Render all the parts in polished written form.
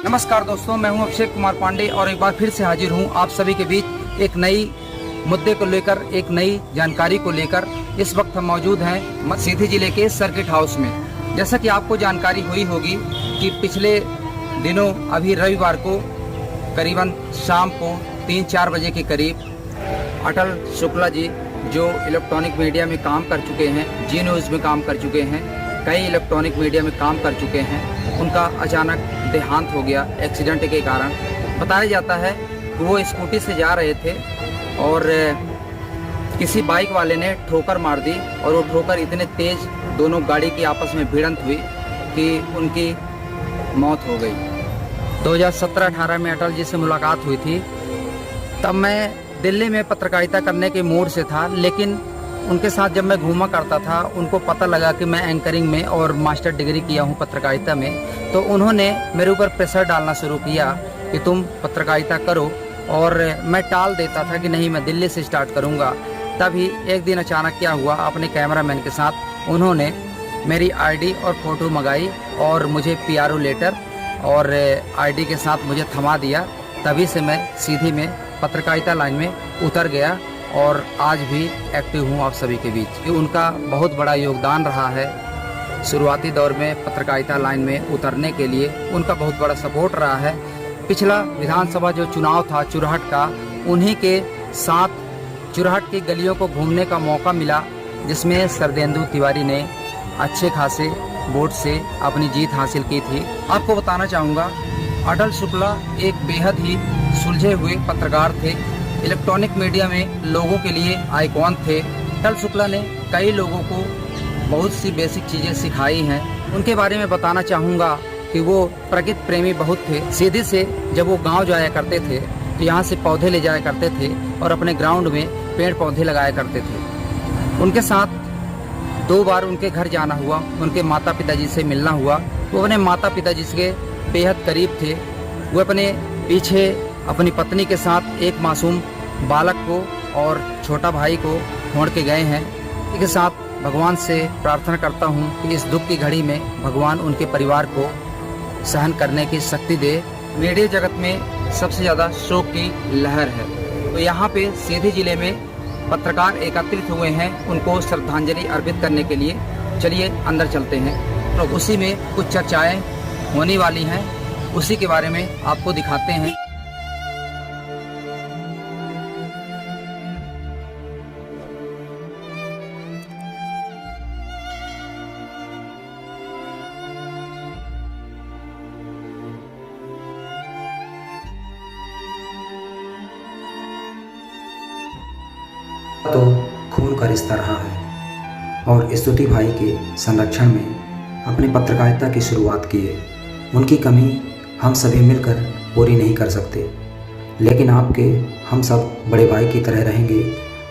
नमस्कार दोस्तों, मैं हूं अभिषेक कुमार पांडे और एक बार फिर से हाजिर हूं आप सभी के बीच एक नई मुद्दे को लेकर, एक नई जानकारी को लेकर। इस वक्त हम मौजूद हैं सीधी जिले के सर्किट हाउस में। जैसा कि आपको जानकारी हुई होगी कि पिछले दिनों अभी रविवार को करीबन शाम को 3-4 बजे के करीब अटल शुक्ला जी, जो इलेक्ट्रॉनिक मीडिया में काम कर चुके हैं, जी न्यूज़ में काम कर चुके हैं, कई इलेक्ट्रॉनिक मीडिया में काम कर चुके हैं, उनका अचानक देहांत हो गया एक्सीडेंट के कारण। बताया जाता है कि वो स्कूटी से जा रहे थे और किसी बाइक वाले ने ठोकर मार दी और वो ठोकर इतने तेज दोनों गाड़ी की आपस में भिड़ंत हुई कि उनकी मौत हो गई। 2017-18 में अटल जी से मुलाकात हुई थी। तब मैं दिल्ली में पत्रकारिता करने के मूड से था, लेकिन उनके साथ जब मैं घूमा करता था, उनको पता लगा कि मैं एंकरिंग में और मास्टर डिग्री किया हूं पत्रकारिता में, तो उन्होंने मेरे ऊपर प्रेशर डालना शुरू किया कि तुम पत्रकारिता करो, और मैं टाल देता था कि नहीं, मैं दिल्ली से स्टार्ट करूंगा। तभी एक दिन अचानक क्या हुआ, अपने कैमरामैन के साथ उन्होंने मेरी आईडी और फ़ोटो मंगाई और मुझे पीआरओ लेटर और आईडी के साथ मुझे थमा दिया। तभी से मैं सीधी में पत्रकारिता लाइन में उतर गया और आज भी एक्टिव हूँ आप सभी के बीच। उनका बहुत बड़ा योगदान रहा है शुरुआती दौर में पत्रकारिता लाइन में उतरने के लिए, उनका बहुत बड़ा सपोर्ट रहा है। पिछला विधानसभा जो चुनाव था चुरहट का, उन्हीं के साथ चुरहट की गलियों को घूमने का मौका मिला, जिसमें सरदेंदु तिवारी ने अच्छे खासे वोट से अपनी जीत हासिल की थी। आपको बताना चाहूँगा, अटल शुक्ला एक बेहद ही सुलझे हुए पत्रकार थे, इलेक्ट्रॉनिक मीडिया में लोगों के लिए आइकॉन थे। अटल शुक्ला ने कई लोगों को बहुत सी बेसिक चीज़ें सिखाई हैं। उनके बारे में बताना चाहूँगा कि वो प्रकृति प्रेमी बहुत थे। सीधे से जब वो गांव जाया करते थे तो यहाँ से पौधे ले जाया करते थे और अपने ग्राउंड में पेड़ पौधे लगाया करते थे। उनके साथ 2 बार उनके घर जाना हुआ, उनके माता पिताजी से मिलना हुआ। वो अपने माता पिताजी के बेहद करीब थे। वो अपने पीछे अपनी पत्नी के साथ एक मासूम बालक को और छोटा भाई को छोड़ के गए हैं। इसके साथ भगवान से प्रार्थना करता हूं कि इस दुख की घड़ी में भगवान उनके परिवार को सहन करने की शक्ति दे। मीडिया जगत में सबसे ज़्यादा शोक की लहर है, तो यहाँ पे सीधी जिले में पत्रकार एकत्रित हुए हैं उनको श्रद्धांजलि अर्पित करने के लिए। चलिए अंदर चलते हैं, तो उसी में कुछ चर्चाएँ होने वाली हैं, उसी के बारे में आपको दिखाते हैं। तो खून का रिश्ता रहा है और स्तुति भाई के संरक्षण में अपनी पत्रकारिता की शुरुआत की है। उनकी कमी हम सभी मिलकर पूरी नहीं कर सकते, लेकिन आपके हम सब बड़े भाई की तरह रहेंगे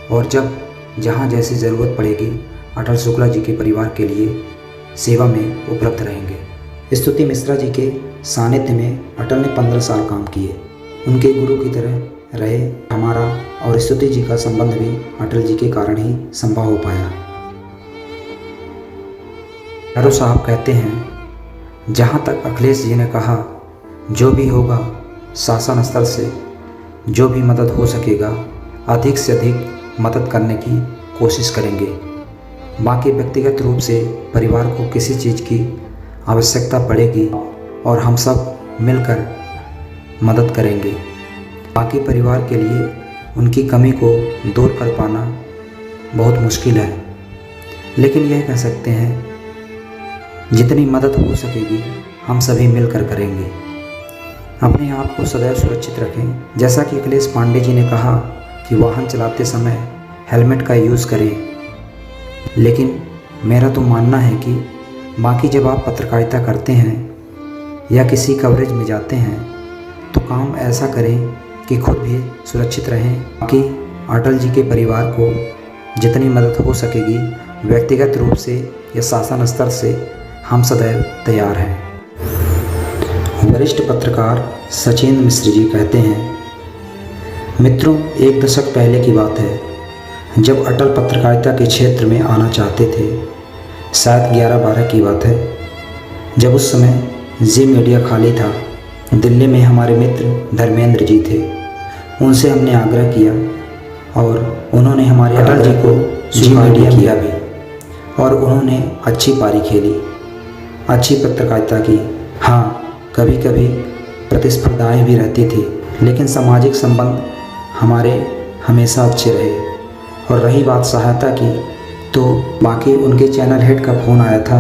और जब जहाँ जैसी ज़रूरत पड़ेगी अटल शुक्ला जी के परिवार के लिए सेवा में उपलब्ध रहेंगे। स्तुति मिश्रा जी के सानिध्य में अटल ने 15 साल काम किए। उनके गुरु की तरह रहे। हमारा और स्तुति जी का संबंध भी अटल जी के कारण ही संभव हो पाया। नेहरू साहब कहते हैं, जहाँ तक अखिलेश जी ने कहा, जो भी होगा शासन स्तर से जो भी मदद हो सकेगा अधिक से अधिक मदद करने की कोशिश करेंगे। बाकी व्यक्तिगत रूप से परिवार को किसी चीज़ की आवश्यकता पड़ेगी और हम सब मिलकर मदद करेंगे। बाकी परिवार के लिए उनकी कमी को दूर कर पाना बहुत मुश्किल है, लेकिन यह कह सकते हैं जितनी मदद हो सकेगी हम सभी मिलकर करेंगे। अपने आप को सदैव सुरक्षित रखें। जैसा कि अखिलेश पांडे जी ने कहा कि वाहन चलाते समय हेलमेट का यूज़ करें, लेकिन मेरा तो मानना है कि बाकी जब आप पत्रकारिता करते हैं या किसी कवरेज में जाते हैं तो काम ऐसा करें कि खुद भी सुरक्षित रहें। बाकी अटल जी के परिवार को जितनी मदद हो सकेगी व्यक्तिगत रूप से या शासन स्तर से हम सदैव तैयार हैं। वरिष्ठ पत्रकार सचिन मिश्र जी कहते हैं, मित्रों, 1 दशक पहले की बात है जब अटल पत्रकारिता के क्षेत्र में आना चाहते थे। शायद 11-12 की बात है, जब उस समय जी मीडिया खाली था दिल्ली में हमारे मित्र धर्मेंद्र जी थे। उनसे हमने आग्रह किया और उन्होंने हमारे अटल जी को स्वीकार किया भी और उन्होंने अच्छी पारी खेली, अच्छी पत्रकारिता की। हाँ, कभी कभी प्रतिस्पर्धाएं भी रहती थी, लेकिन सामाजिक संबंध हमारे हमेशा अच्छे रहे। और रही बात सहायता की, तो बाकी उनके चैनल हेड का फ़ोन आया था।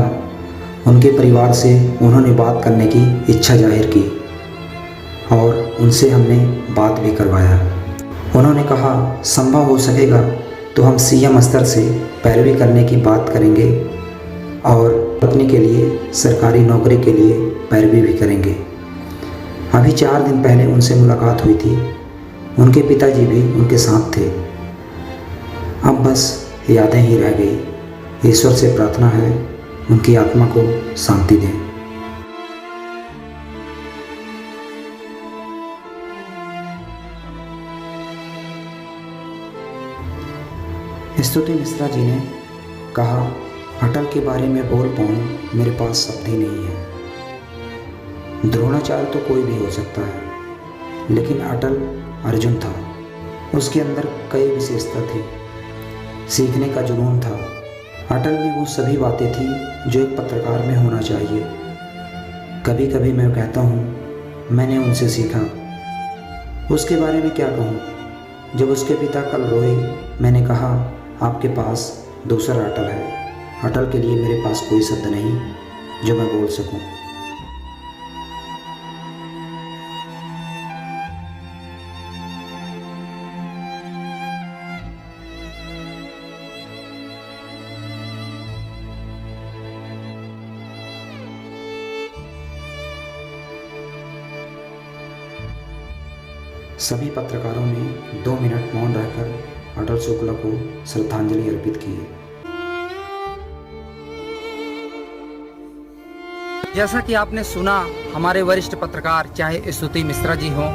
उनके परिवार से उन्होंने बात करने की इच्छा जाहिर की और उनसे हमने बात भी करवाया। उन्होंने कहा संभव हो सकेगा तो हम सीएम स्तर से पैरवी करने की बात करेंगे और पत्नी के लिए सरकारी नौकरी के लिए पैरवी भी करेंगे। अभी 4 दिन पहले उनसे मुलाकात हुई थी। उनके पिताजी भी उनके साथ थे। अब बस यादें ही रह गई। ईश्वर से प्रार्थना है उनकी आत्मा को शांति दें। स्तुति मिश्रा जी ने कहा, अटल के बारे में बोल पाऊँ मेरे पास शब्द ही नहीं है। द्रोणाचार्य तो कोई भी हो सकता है, लेकिन अटल अर्जुन था। उसके अंदर कई विशेषता थी, सीखने का जुनून था। अटल में वो सभी बातें थी जो एक पत्रकार में होना चाहिए। कभी कभी मैं कहता हूँ मैंने उनसे सीखा। उसके बारे में क्या कहूँ। जब उसके पिता कल रोए, मैंने कहा आपके पास दूसरा अटल है। अटल के लिए मेरे पास कोई शब्द नहीं जो मैं बोल सकूं। सभी पत्रकारों ने 2 मिनट मौन रहकर अटल शुक्ला को श्रद्धांजलि अर्पित की। जैसा कि आपने सुना, हमारे वरिष्ठ पत्रकार, चाहे स्तुति मिश्रा जी हों,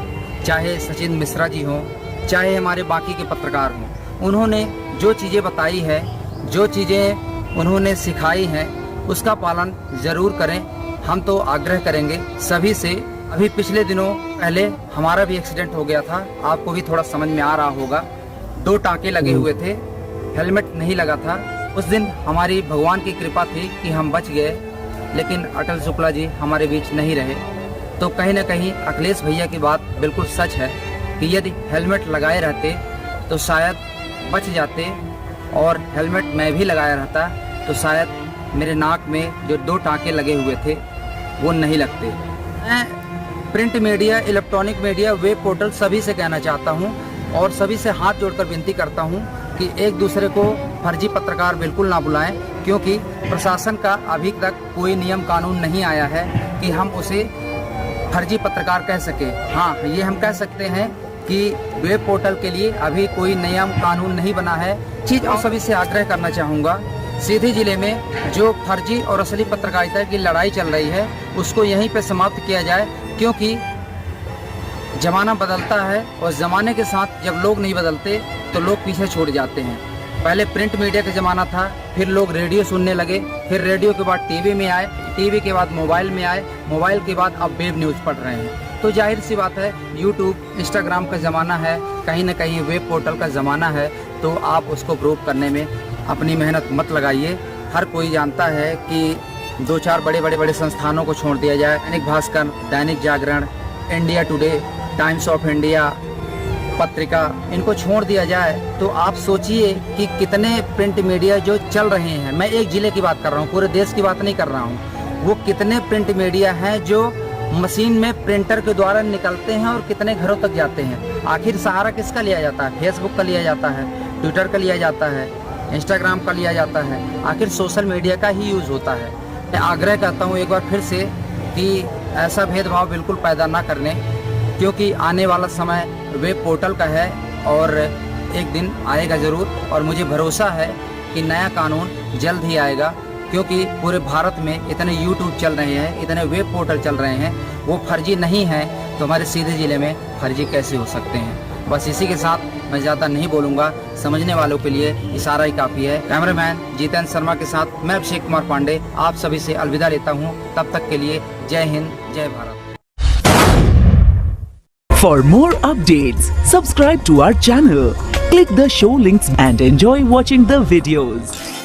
चाहे सचिन मिश्रा जी हों, चाहे हमारे बाकी के पत्रकार हों, उन्होंने जो चीज़ें बताई है, जो चीज़ें उन्होंने सिखाई हैं, उसका पालन ज़रूर करें। हम तो आग्रह करेंगे सभी से। अभी पिछले दिनों पहले हमारा भी एक्सीडेंट हो गया था, आपको भी थोड़ा समझ में आ रहा होगा। 2 टाँके लगे हुए थे, हेलमेट नहीं लगा था। उस दिन हमारी भगवान की कृपा थी कि हम बच गए, लेकिन अटल शुक्ला जी हमारे बीच नहीं रहे। तो कहीं ना कहीं अखिलेश भैया की बात बिल्कुल सच है कि यदि हेलमेट लगाए रहते तो शायद बच जाते, और हेलमेट मैं भी लगाया रहता तो शायद मेरे नाक में जो 2 टाँके लगे हुए थे वो नहीं लगते। मैं print media, electronic media, web portal सभी से कहना चाहता हूँ और सभी से हाथ जोड़कर विनती करता हूँ कि एक दूसरे को फर्जी पत्रकार बिल्कुल ना बुलाएं, क्योंकि प्रशासन का अभी तक कोई नियम कानून नहीं आया है कि हम उसे फर्जी पत्रकार कह सके। हाँ, ये हम कह सकते हैं कि वेब पोर्टल के लिए अभी कोई नियम कानून नहीं बना है। चीज़ और सभी से आग्रह करना चाहूँगा, सीधी जिले में जो फर्जी और असली पत्रकारिता की लड़ाई चल रही है उसको यहीं पे समाप्त किया जाए, क्योंकि ज़माना बदलता है और ज़माने के साथ जब लोग नहीं बदलते तो लोग पीछे छोड़ जाते हैं। पहले प्रिंट मीडिया का ज़माना था, फिर लोग रेडियो सुनने लगे, फिर रेडियो के बाद टीवी में आए, टीवी के बाद मोबाइल में आए, मोबाइल के बाद अब वेब न्यूज़ पढ़ रहे हैं। तो जाहिर सी बात है, यूट्यूब, इंस्टाग्राम का ज़माना है, कहीं ना कहीं वेब पोर्टल का ज़माना है। तो आप उसको प्रूव करने में अपनी मेहनत मत लगाइए। हर कोई जानता है कि 2-4 बड़े संस्थानों को छोड़ दिया जाए, Dainik Bhaskar, Dainik Jagran, India Today, Times of India Patrika, इनको छोड़ दिया जाए तो आप सोचिए कि कितने प्रिंट मीडिया जो चल रहे हैं, मैं एक ज़िले की बात कर रहा हूँ, पूरे देश की बात नहीं कर रहा हूँ, वो कितने प्रिंट मीडिया हैं जो मशीन में प्रिंटर के द्वारा निकलते हैं और कितने घरों तक जाते हैं। आखिर सहारा किसका लिया जाता है? फेसबुक का लिया जाता है, ट्विटर का लिया जाता है, इंस्टाग्राम का लिया जाता है, आखिर सोशल मीडिया का ही यूज़ होता है। मैं आग्रह करता हूँ एक बार फिर से कि ऐसा भेदभाव बिल्कुल पैदा ना करने, क्योंकि आने वाला समय वेब पोर्टल का है और एक दिन आएगा ज़रूर, और मुझे भरोसा है कि नया कानून जल्द ही आएगा, क्योंकि पूरे भारत में इतने यूट्यूब चल रहे हैं, इतने वेब पोर्टल चल रहे हैं, वो फर्जी नहीं है तो हमारे सीधे ज़िले में फर्जी कैसे हो सकते हैं। बस इसी के साथ मैं ज़्यादा नहीं बोलूँगा, समझने वालों के लिए इशारा ही काफ़ी है। कैमरामैन जितेंद्र शर्मा के साथ मैं अभिषेक कुमार पांडे आप सभी से अलविदा लेता हूँ। तब तक के लिए जय हिंद, जय Bharat. For more updates, subscribe to our channel, click the show links and enjoy watching the videos.